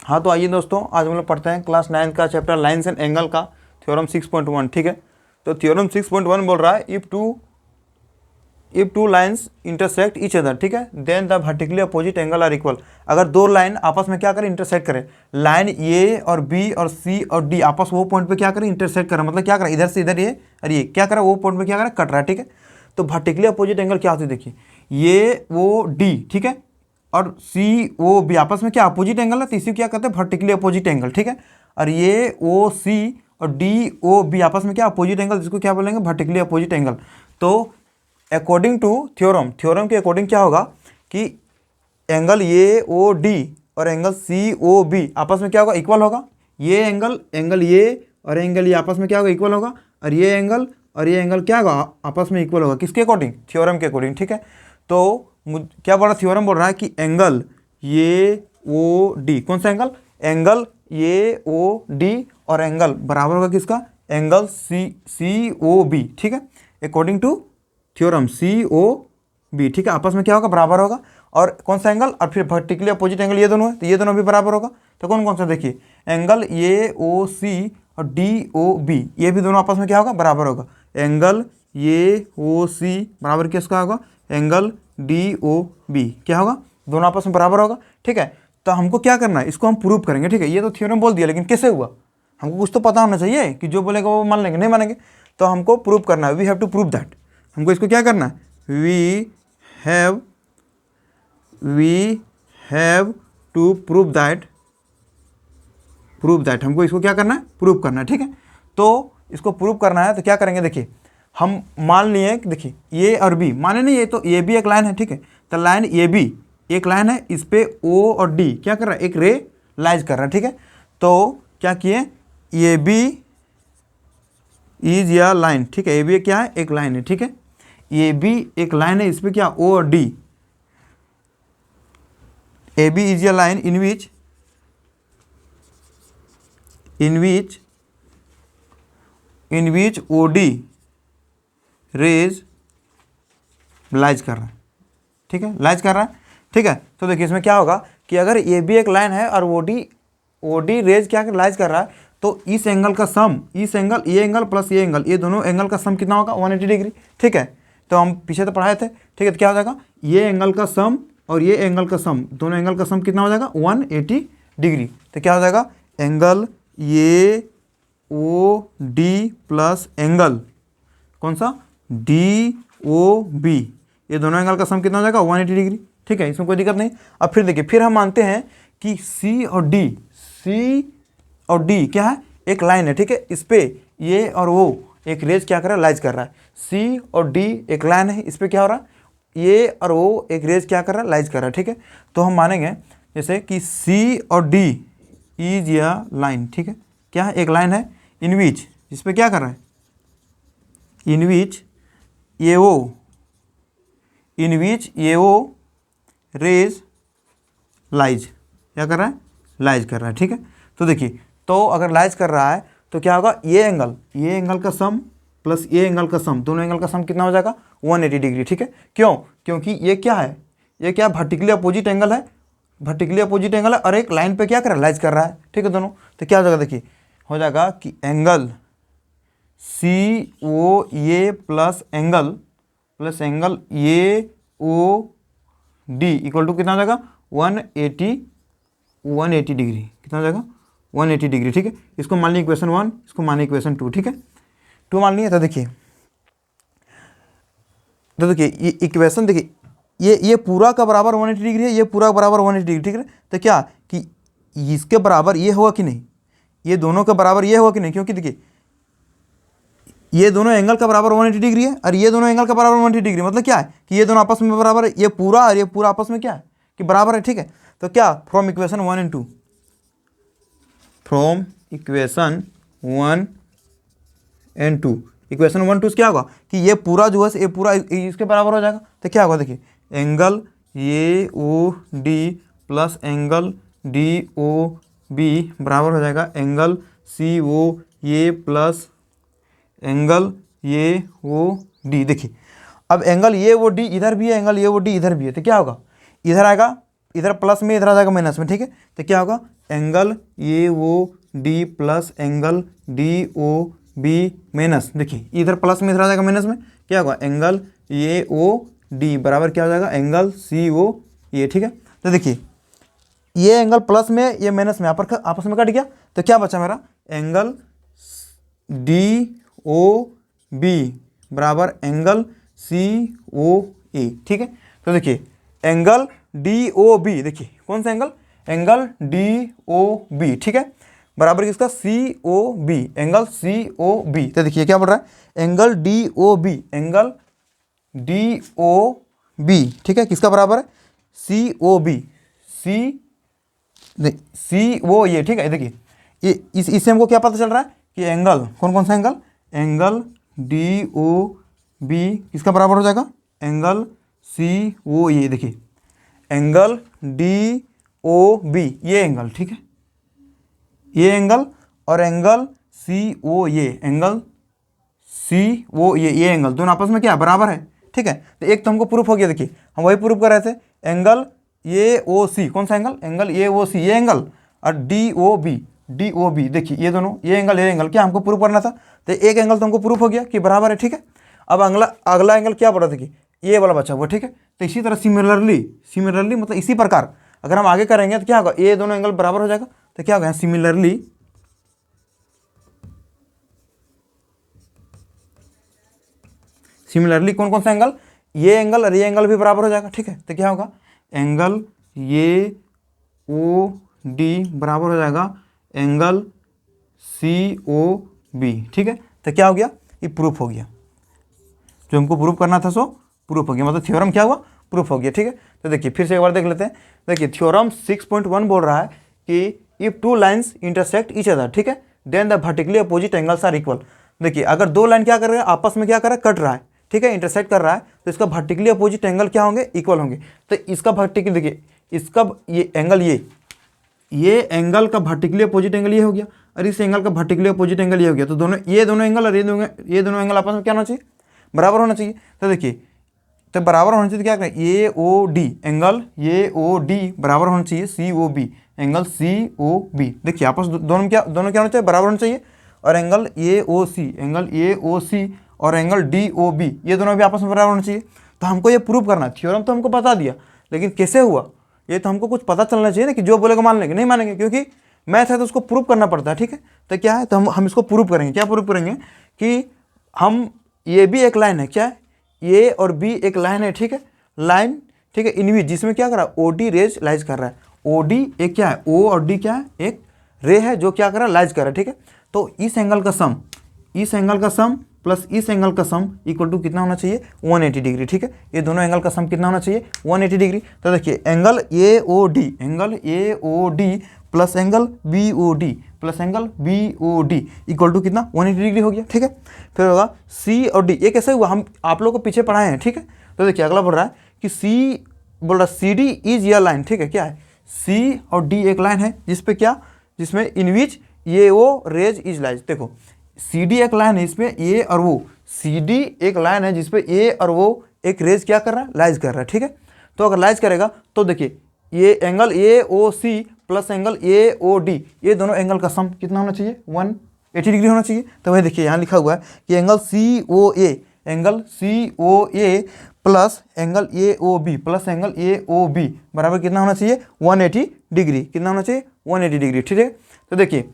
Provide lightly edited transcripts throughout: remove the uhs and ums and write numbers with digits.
हाँ तो आइए दोस्तों, आज हम लोग पढ़ते हैं क्लास 9 का चैप्टर लाइन्स एंड एंगल का थ्योरम 6.1। ठीक है, तो थ्योरम 6.1 बोल रहा है if two lines intersect each other, ठीक है, then the vertically opposite angle are equal. अगर दो लाइन आपस में क्या करें, इंटरसेक्ट करें, लाइन ए और बी और सी और डी आपस वो पॉइंट पे क्या करें, इंटरसेक्ट करें, मतलब क्या करें, इधर से इधर ये और ये क्या करें, वो पॉइंट पे क्या करें, कट रहा है। ठीक है, तो वर्टिकली अपोजिट एंगल क्या होती है, देखिए ये वो डी, ठीक है, और सी ओ बी आपस में क्या अपोजिट एंगल है, तो इसी को क्या कहते हैं, वर्टिकली अपोजिट एंगल। ठीक है, और ये ओ सी और डी ओ बी आपस में क्या अपोजिट एंगल, जिसको क्या बोलेंगे, वर्टिकली अपोजिट एंगल। तो अकॉर्डिंग टू थ्योरम के अकॉर्डिंग क्या होगा कि एंगल ए ओ डी और एंगल सी ओ बी आपस में क्या होगा, इक्वल होगा। ये एंगल ये और एंगल ये आपस में क्या होगा, इक्वल होगा, और ये एंगल और ये एंगल क्या होगा, आपस में इक्वल होगा। किसके अकॉर्डिंग, थ्योरम के अकॉर्डिंग। ठीक है, तो क्या बोल रहा है, थ्योरम बोल रहा है कि एंगल ये ओ डी, कौन सा एंगल, एंगल ये ओ डी और एंगल बराबर होगा किसका, एंगल सी ओ बी। ठीक है, according to theorem C O B, ठीक है, आपस में क्या होगा, बराबर होगा। और कौन सा एंगल, और फिर वर्टिकली अपोजिट एंगल ये दोनों है, तो ये दोनों भी बराबर होगा। तो कौन कौन सा, देखिए एंगल ये ओ सी और डी ओ बी, ये भी दोनों आपस में क्या होगा, बराबर होगा। एंगल ये ओ सी बराबर किसका होगा, एंगल डी ओ बी क्या होगा, दोनों आपस में बराबर होगा। ठीक है, तो हमको क्या करना है, इसको हम प्रूव करेंगे। ठीक है, ये तो थ्योरम बोल दिया, लेकिन कैसे हुआ, हमको कुछ तो पता होना चाहिए कि जो बोलेगा वो मान लेंगे, नहीं मानेंगे। तो हमको प्रूव करना है, we have to prove that. हमको इसको क्या करना है, we have to prove that हमको इसको क्या करना है, प्रूव करना है। ठीक है, तो इसको प्रूव करना है तो क्या करेंगे, देखिए हम मान लिए कि देखिए ए और बी, माने नहीं, ये तो ए बी एक लाइन है। ठीक है, तो लाइन ए बी एक लाइन है, इस पे ओ और डी क्या कर रहा है, एक रे लाइज कर रहा है। ठीक है, तो क्या किए, ए बी इज या लाइन, ठीक है, ए बी क्या है, एक लाइन है। ठीक है, ए बी एक लाइन है, इस पे क्या ओ और डी, ए बी इज या line in which O D rays lies कर रहा है। ठीक है, लाइज कर रहा है। ठीक है, तो देखिए इसमें क्या होगा कि अगर ए बी एक लाइन है और ओ डी रेज क्या लाइज कर रहा है, तो इस एंगल का सम, इस एंगल ये एंगल प्लस ये एंगल, ये दोनों एंगल का सम कितना होगा, 180 डिग्री। ठीक है, तो हम पीछे तो पढ़ाए थे। ठीक है, तो क्या हो जाएगा, ये एंगल का सम और ये एंगल का सम, दोनों एंगल का सम कितना हो जाएगा, 180 डिग्री। तो क्या हो जाएगा, एंगल ये ओ डी प्लस एंगल कौन सा, डी ओ बी, ये दोनों एंगल का सम कितना हो जाएगा, 180 डिग्री। ठीक है, इसमें कोई दिक्कत नहीं। अब फिर देखिए, फिर हम मानते हैं कि सी और डी क्या है, एक लाइन है। ठीक है, इस पे ये और वो एक रेज क्या कर रहा है, लाइज कर रहा है। सी और डी एक लाइन है, इस पे क्या हो रहा है, ये और वो एक रेज क्या कर रहा है, लाइज कर रहा है। ठीक है, तो हम मानेंगे जैसे कि सी और डी इज या लाइन, ठीक है, क्या है, एक लाइन है, इन विच, जिस पे क्या कर रहा है, इन विच ये वो रेज लाइज क्या कर रहा है, लाइज कर रहा है। ठीक है, तो देखिए, तो अगर लाइज कर रहा है तो क्या होगा, ये एंगल का सम प्लस ये एंगल का सम, दोनों एंगल का सम कितना हो जाएगा, 180 डिग्री। ठीक है, क्यों, क्योंकि ये क्या है, ये क्या वर्टिकली अपोजिट एंगल है, और एक लाइन पे क्या कर रहा है, लाइज कर रहा है। ठीक है, दोनों, तो क्या हो जाएगा, देखिए हो जाएगा कि angle C O A plus angle ये ओ डी इक्वल टू कितना हो जाएगा, 180 डिग्री, कितना हो जाएगा, 180 डिग्री। ठीक है, इसको मान ली इक्वेशन 1, इसको मान ली इक्वेशन 2। ठीक है, 2 मान लिया। तो देखिए ये इक्वेशन, देखिए ये पूरा का बराबर 180 डिग्री है, ये पूरा बराबर 180 डिग्री। ठीक है, तो क्या कि इसके बराबर ये होगा कि नहीं, ये दोनों का बराबर ये होगा कि नहीं, क्योंकि देखिए ये दोनों एंगल का बराबर 180 डिग्री है और ये दोनों एंगल का बराबर 180 डिग्री, मतलब क्या है कि ये दोनों आपस में बराबर है, ये पूरा और ये पूरा आपस में क्या है कि बराबर है। ठीक है, तो क्या फ्रॉम इक्वेशन 1 and 2, इक्वेशन 1 2 क्या होगा कि ये पूरा जो है ये पूरा इसके बराबर हो जाएगा। तो क्या होगा, देखिए एंगल ये O D plus angle D O B बराबर हो जाएगा एंगल सी ओ ये प्लस एंगल ये ओ डी। देखिए अब एंगल ये वो डी इधर भी है, एंगल ये वो डी इधर भी है, तो क्या होगा, इधर आएगा, इधर प्लस में, इधर आ जाएगा माइनस में। ठीक है, तो क्या होगा, angle A O D plus angle D O B minus, देखिए इधर प्लस में इधर आ जाएगा माइनस में, क्या होगा एंगल ए ओ डी बराबर क्या हो जाएगा एंगल सी ओ ए, ठीक है। तो देखिए ये एंगल प्लस में ये माइनस में आपस में कट गया, तो क्या बचा मेरा एंगल डी ओ बी बराबर एंगल सी ओ ए, ठीक है। तो देखिए एंगल डी ओ बी, देखिए कौन सा angle, angle D O B, ठीक है, बराबर किसका C O B, angle C O B. तो देखिए क्या बोल रहा है angle D O B, angle D O B, ठीक है, किसका बराबर है सी ओ बी, सी ओ ये, ठीक है। देखिए ये इससे हमको क्या पता चल रहा है कि एंगल कौन कौन सा angle, angle D O B किसका बराबर हो जाएगा एंगल सी ओ ये, देखिए एंगल डी ओ बी ये एंगल, ठीक है, ये एंगल और एंगल सी ओ ये, एंगल सी ओ ये एंगल दोनों आपस में क्या बराबर है, ठीक है। तो एक तो हमको प्रूफ हो गया, देखिए हम वही प्रूफ कर रहे थे एंगल ए ओ सी, कौन सा एंगल, एंगल ए ओ सी ये एंगल, और डी ओ बी, देखिए ये दोनों ये एंगल क्या हमको प्रूफ करना था, तो एक एंगल तो हमको प्रूफ हो गया कि बराबर है, ठीक है। अब अगला एंगल क्या बोल रहा था कि ये वाला बचा हुआ, ठीक है। तो इसी तरह सिमिलरली मतलब इसी प्रकार अगर हम आगे करेंगे तो क्या होगा, ये दोनों एंगल बराबर हो जाएगा, तो क्या होगा सिमिलरली कौन कौन सा एंगल, ये एंगल और ये एंगल भी बराबर हो जाएगा, ठीक है। तो क्या होगा एंगल ये ओ डी बराबर हो जाएगा एंगल सी ओ बी, ठीक है। तो क्या हो गया, ये प्रूफ हो गया, जो हमको प्रूफ करना था सो प्रूफ हो गया, मतलब थ्योरम क्या हुआ प्रूफ हो गया, ठीक है। तो देखिए फिर से एक बार देख लेते हैं, देखिए थ्योरम 6.1 बोल रहा है कि if two lines intersect each other, ठीक है, then the vertically opposite angles are equal. देखिए अगर दो लाइन क्या कर रहे हैं आपस में क्या कर रहा है कट रहा है, ठीक है, इंटरसेक्ट कर रहा है, तो इसका वर्टिकली अपोजिट एंगल क्या होंगे इक्वल होंगे। तो इसका वर्टिकल देखिए इसका ये एंगल ये एंगल का वर्टिकली अपोजिट एंगल ये हो गया, और इस एंगल का वर्टिकली अपोजिट एंगल ये हो गया, तो ये दोनों एंगल और ये दोनों एंगल आपस में क्या होना चाहिए बराबर होना चाहिए। तो देखिए तो बराबर होना चाहिए, तो क्या करें A O D angle A O D बराबर होना चाहिए C O B, angle C O B, देखिए आपस दोनों क्या होना चाहिए बराबर होना चाहिए, और एंगल ए ओ सी और एंगल डी ओ बी ये दोनों भी आपस में बराबर होना चाहिए। तो हमको ये प्रूव करना है, थ्योरम तो हमको बता दिया, लेकिन कैसे हुआ ये तो हमको कुछ पता चलना चाहिए ना, कि जो बोलेगा मान लेंगे नहीं मानेंगे, क्योंकि मैथ है तो उसको प्रूव करना पड़ता है, ठीक है। तो क्या है, तो हम इसको प्रूव करेंगे, क्या प्रूव करेंगे कि हम ये भी एक लाइन है, क्या है ए और बी एक लाइन है, ठीक है, लाइन, ठीक है, इनविच जिसमें क्या कर रहा है ओ डी रेज लाइज कर रहा है, ओ डी एक क्या है ओ और डी क्या है एक रे है जो क्या कर रहा है लाइज कर रहा है, ठीक है। तो इस एंगल का सम प्लस इस एंगल का सम इक्वल टू कितना होना चाहिए 180 डिग्री, ठीक है। ये दोनों एंगल का सम कितना होना चाहिए 180 डिग्री। तो देखिए angle A O D plus angle B O D equal to कितना 180 डिग्री हो गया, ठीक है। फिर होगा सी और डी, ये कैसे हुआ हम आप लोगों को पीछे पढ़ाए हैं, ठीक है। तो देखिए अगला बोल रहा है कि सी बोल रहा है सी डी इज ये लाइन, ठीक है, क्या है सी और डी एक लाइन है जिसमें इन विच ये ओ रेज इज लाइज। देखो सी डी एक लाइन है, इसमें ए और वो सी डी एक लाइन है जिसपे ए और वो एक रेज क्या कर रहा है लाइज कर रहा है, ठीक है। तो अगर लाइज करेगा तो देखिए ये angle A O C plus angle A O D ये दोनों एंगल का सम कितना होना चाहिए 180 डिग्री होना चाहिए। तो वही देखिए यहाँ लिखा हुआ है कि angle C O A plus angle A O B plus angle A O B बराबर कितना होना चाहिए 180 डिग्री, कितना होना चाहिए 180 डिग्री, ठीक है। तो देखिए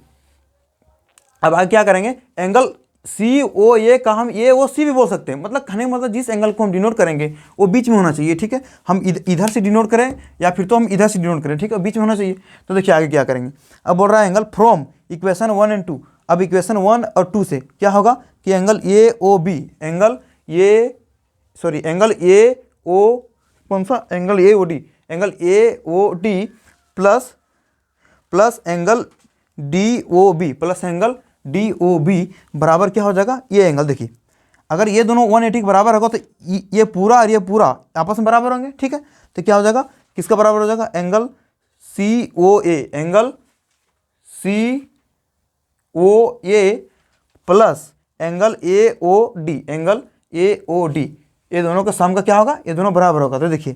अब आगे क्या करेंगे, एंगल सी ओ ए का हम ए ओ सी भी बोल सकते हैं, मतलब कहने मतलब जिस एंगल को हम डिनोट करेंगे वो बीच में होना चाहिए, ठीक है। हम इधर से डिनोट करें या फिर तो हम इधर से डिनोट करें, ठीक है, बीच में होना चाहिए। तो देखिए आगे क्या करेंगे, अब बोल रहा है एंगल फ्रॉम इक्वेशन 1 एंड 2। अब इक्वेशन 1 और 2 से क्या होगा कि angle A O B angle A O कौन सा angle A O D plus angle D O B plus angle D O B बराबर क्या हो जाएगा ये एंगल। देखिए अगर ये दोनों 180 के बराबर होगा तो ये पूरा और ये पूरा आपस में बराबर होंगे, ठीक है। तो क्या हो जाएगा, किसका बराबर हो जाएगा, angle C O A plus angle A O D ये दोनों का सम का क्या होगा, ये दोनों बराबर होगा। तो देखिए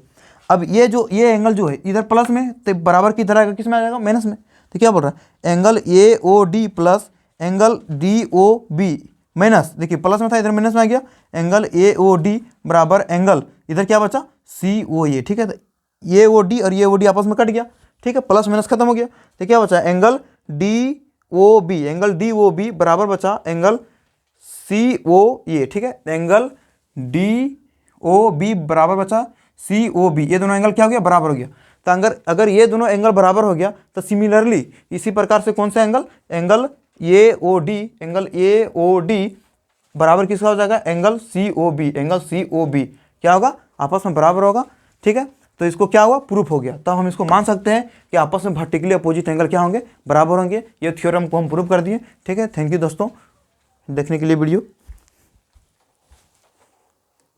अब ये एंगल जो है इधर प्लस में तो बराबर की तरह किस में आ जाएगा माइनस में। तो क्या बोल रहा है, angle A O D plus angle D O B minus, देखिए प्लस में था इधर माइनस में आ गया, एंगल ए ओ डी बराबर एंगल इधर क्या बचा सी ओ ए, ठीक है, तो ए ओ डी और ये ओ डी आपस में कट गया, ठीक है, प्लस माइनस खत्म हो गया, तो क्या बचा angle D O B, angle D O B बराबर बचा एंगल सी ओ ए, ठीक है, एंगल डी ओ बी बराबर बचा सी ओ बी, ये दोनों एंगल क्या हो गया बराबर हो गया। तो अगर ये दोनों एंगल बराबर हो गया तो सिमिलरली इसी प्रकार से कौन सा angle, angle A O D, angle A O D बराबर किसका हो जाएगा, angle C O B, angle C O B क्या होगा आपस में बराबर होगा, ठीक है। तो इसको क्या हुआ प्रूफ हो गया, तब हम इसको मान सकते हैं कि आपस में वर्टिकली अपोजिट एंगल क्या होंगे बराबर होंगे। ये थ्योरम को हम प्रूव कर दिए, ठीक है। थैंक यू दोस्तों देखने के लिए वीडियो।